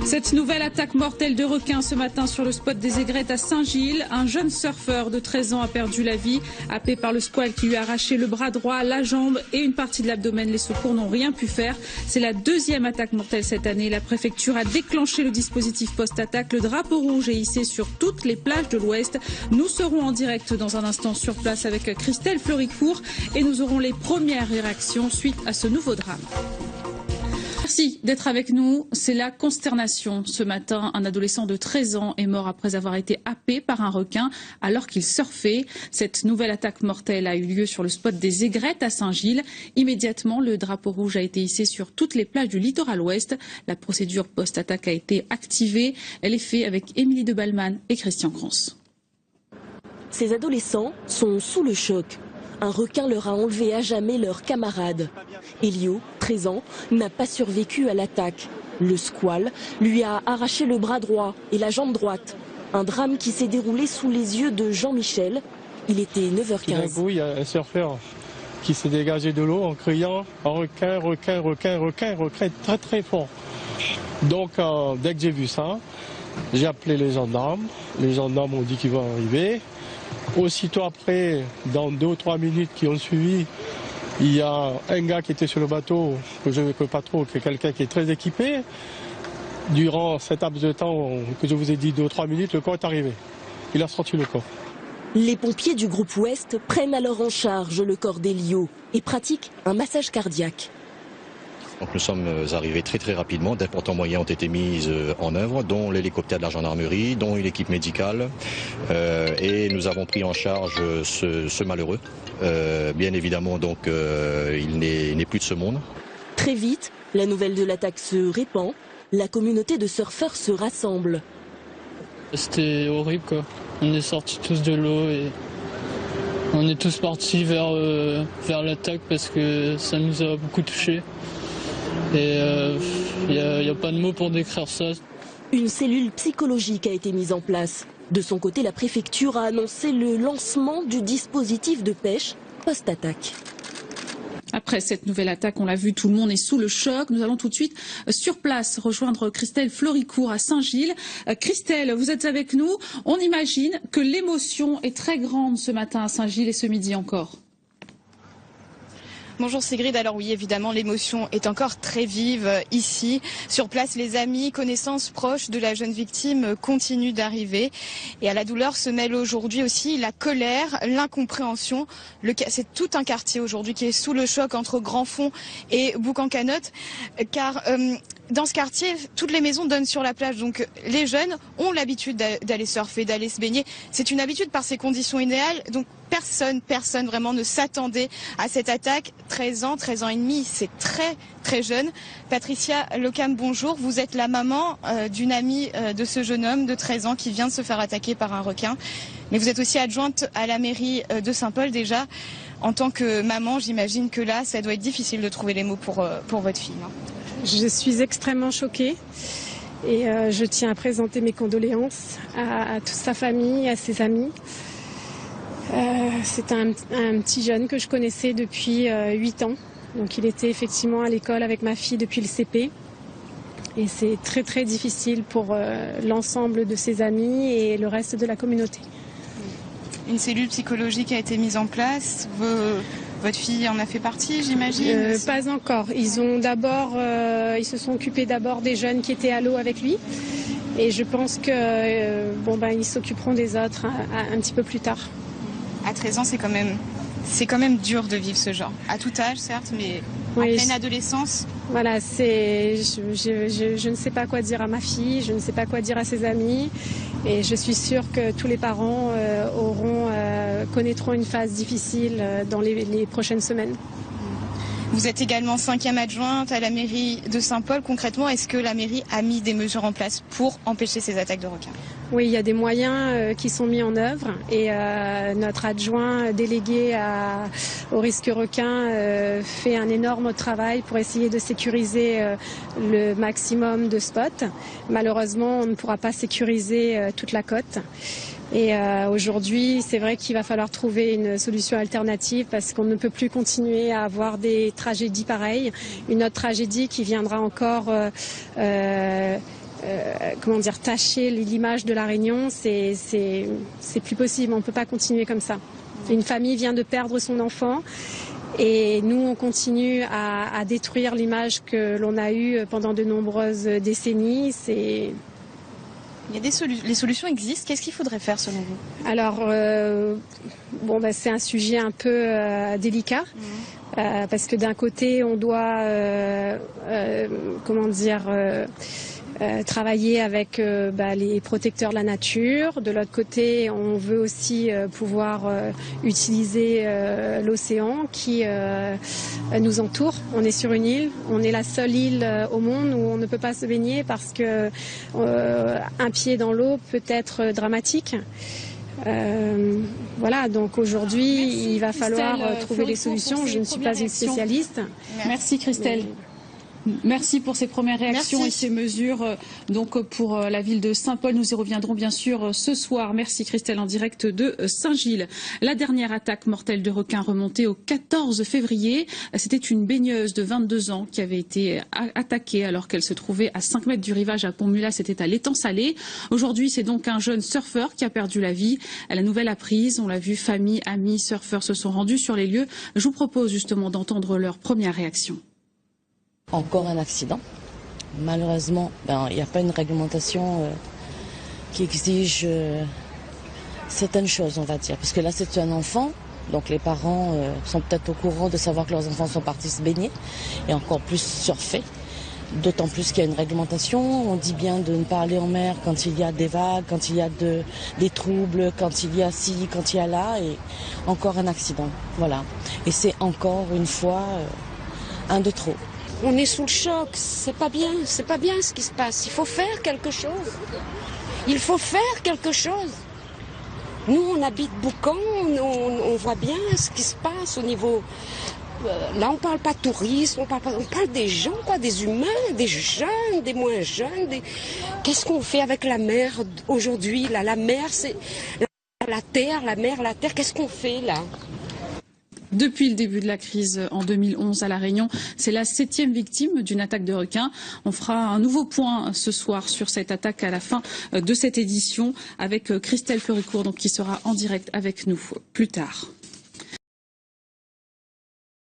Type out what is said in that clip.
Cette nouvelle attaque mortelle de requins ce matin sur le spot des aigrettes à Saint-Gilles. Un jeune surfeur de 13 ans a perdu la vie, happé par le squale qui lui a arraché le bras droit, la jambe et une partie de l'abdomen. Les secours n'ont rien pu faire. C'est la deuxième attaque mortelle cette année. La préfecture a déclenché le dispositif post-attaque. Le drapeau rouge est hissé sur toutes les plages de l'Ouest. Nous serons en direct dans un instant sur place avec Christelle Floricourt et nous aurons les premières réactions suite à ce nouveau drame. Merci d'être avec nous. C'est la consternation. Ce matin, un adolescent de 13 ans est mort après avoir été happé par un requin alors qu'il surfait. Cette nouvelle attaque mortelle a eu lieu sur le spot des aigrettes à Saint-Gilles. Immédiatement, le drapeau rouge a été hissé sur toutes les plages du littoral ouest. La procédure post-attaque a été activée. Elle est faite avec Émilie de Balman et Christian Crans. Ces adolescents sont sous le choc. Un requin leur a enlevé à jamais leur camarade. Elio, 13 ans, n'a pas survécu à l'attaque. Le squale lui a arraché le bras droit et la jambe droite. Un drame qui s'est déroulé sous les yeux de Jean-Michel. Il était 9h15. Tout d'un coup, il y a un surfeur qui s'est dégagé de l'eau en criant « requin, requin, requin, requin, requin » très très fort. Donc dès que j'ai vu ça, j'ai appelé les gendarmes. Les gendarmes ont dit qu'ils vont arriver. Aussitôt après, dans 2 ou 3 minutes qui ont suivi, il y a un gars qui était sur le bateau, que je ne connais pas trop, qui est quelqu'un qui est très équipé. Durant cet laps de temps que je vous ai dit, 2 ou 3 minutes, le corps est arrivé. Il a sorti le corps. Les pompiers du groupe Ouest prennent alors en charge le corps d'Elio et pratiquent un massage cardiaque. Donc nous sommes arrivés très rapidement, d'importants moyens ont été mis en œuvre, dont l'hélicoptère de la gendarmerie, dont une équipe médicale, et nous avons pris en charge ce malheureux. Bien évidemment, donc, il n'est plus de ce monde. Très vite, la nouvelle de l'attaque se répand, la communauté de surfeurs se rassemble. C'était horrible quoi, on est sortis tous de l'eau et on est tous partis vers l'attaque parce que ça nous a beaucoup touchés. Et il n'y a pas de mots pour décrire ça. Une cellule psychologique a été mise en place. De son côté, la préfecture a annoncé le lancement du dispositif de pêche post-attaque. Après cette nouvelle attaque, on l'a vu, tout le monde est sous le choc. Nous allons tout de suite sur place rejoindre Christelle Floricourt à Saint-Gilles. Christelle, vous êtes avec nous. On imagine que l'émotion est très grande ce matin à Saint-Gilles et ce midi encore. Bonjour Sigrid, alors oui évidemment l'émotion est encore très vive ici. Sur place les amis, connaissances proches de la jeune victime continuent d'arriver. Et à la douleur se mêle aujourd'hui aussi la colère, l'incompréhension. C'est tout un quartier aujourd'hui qui est sous le choc entre Grandfond et Bouc-en-Canotte. Car dans ce quartier, toutes les maisons donnent sur la plage. Donc les jeunes ont l'habitude d'aller surfer, d'aller se baigner. C'est une habitude par ces conditions idéales. Donc personne vraiment ne s'attendait à cette attaque. 13 ans et demi, c'est très jeune. Patricia Locam, bonjour. Vous êtes la maman d'une amie de ce jeune homme de 13 ans qui vient de se faire attaquer par un requin. Mais vous êtes aussi adjointe à la mairie de Saint-Paul déjà. En tant que maman, j'imagine que là, ça doit être difficile de trouver les mots pour votre fille. Hein. Je suis extrêmement choquée et je tiens à présenter mes condoléances à toute sa famille, à ses amis. C'est un petit jeune que je connaissais depuis 8 ans. Donc il était effectivement à l'école avec ma fille depuis le CP. Et c'est très difficile pour l'ensemble de ses amis et le reste de la communauté. Une cellule psychologique a été mise en place. Votre fille en a fait partie, j'imagine? Pas encore. Ils se sont occupés d'abord des jeunes qui étaient à l'eau avec lui. Et je pense que ils s'occuperont des autres un petit peu plus tard. À 13 ans, c'est quand même dur de vivre ce genre. À tout âge, certes, mais oui, en pleine adolescence. Voilà, je ne sais pas quoi dire à ma fille, je ne sais pas quoi dire à ses amis. Et je suis sûre que tous les parents connaîtront une phase difficile dans les prochaines semaines. Vous êtes également 5e adjointe à la mairie de Saint-Paul. Concrètement, est-ce que la mairie a mis des mesures en place pour empêcher ces attaques de requins? Oui, il y a des moyens qui sont mis en œuvre et notre adjoint délégué au risque requin fait un énorme travail pour essayer de sécuriser le maximum de spots. Malheureusement, on ne pourra pas sécuriser toute la côte. Et aujourd'hui, c'est vrai qu'il va falloir trouver une solution alternative parce qu'on ne peut plus continuer à avoir des tragédies pareilles. Une autre tragédie qui viendra encore comment dire, tacher l'image de La Réunion, c'est plus possible. On ne peut pas continuer comme ça. Une famille vient de perdre son enfant et nous, on continue à détruire l'image que l'on a eue pendant de nombreuses décennies. Il y a les solutions existent. Qu'est-ce qu'il faudrait faire selon vous? Alors, c'est un sujet un peu délicat. Parce que d'un côté, on doit, travailler avec les protecteurs de la nature. De l'autre côté, on veut aussi pouvoir utiliser l'océan qui nous entoure. On est sur une île. On est la seule île au monde où on ne peut pas se baigner parce que un pied dans l'eau peut être dramatique. Voilà, donc aujourd'hui, il va falloir trouver des solutions. Je ne suis pas une spécialiste. Merci Christelle. Merci pour ces premières réactions et ces mesures donc pour la ville de Saint-Paul. Nous y reviendrons bien sûr ce soir. Merci Christelle en direct de Saint-Gilles. La dernière attaque mortelle de requin remontée au 14 février. C'était une baigneuse de 22 ans qui avait été attaquée alors qu'elle se trouvait à 5 mètres du rivage à Pont-Mulat. C'était à l'étang Salé. Aujourd'hui, c'est donc un jeune surfeur qui a perdu la vie. À la nouvelle apprise, on l'a vu, famille, amis, surfeurs se sont rendus sur les lieux. Je vous propose justement d'entendre leur première réaction. Encore un accident. Malheureusement, il n'y a pas une réglementation qui exige certaines choses, on va dire. Parce que là, c'est un enfant, donc les parents sont peut-être au courant de savoir que leurs enfants sont partis se baigner et encore plus surfer. D'autant plus qu'il y a une réglementation. On dit bien de ne pas aller en mer quand il y a des vagues, quand il y a des troubles, quand il y a ci, quand il y a là. Et encore un accident. Voilà. Et c'est encore une fois un de trop. On est sous le choc, c'est pas bien ce qui se passe. Il faut faire quelque chose. Il faut faire quelque chose. Nous, on habite Boucan, on voit bien ce qui se passe au niveau... Là, on parle pas tourisme, on parle des gens, quoi, des humains, des jeunes, des moins jeunes. Qu'est-ce qu'on fait avec la mer aujourd'hui? Là, la mer, c'est la terre, qu'est-ce qu'on fait là? Depuis le début de la crise en 2011 à La Réunion, c'est la 7e victime d'une attaque de requin. On fera un nouveau point ce soir sur cette attaque à la fin de cette édition avec Christelle Fleurycourt, donc qui sera en direct avec nous plus tard.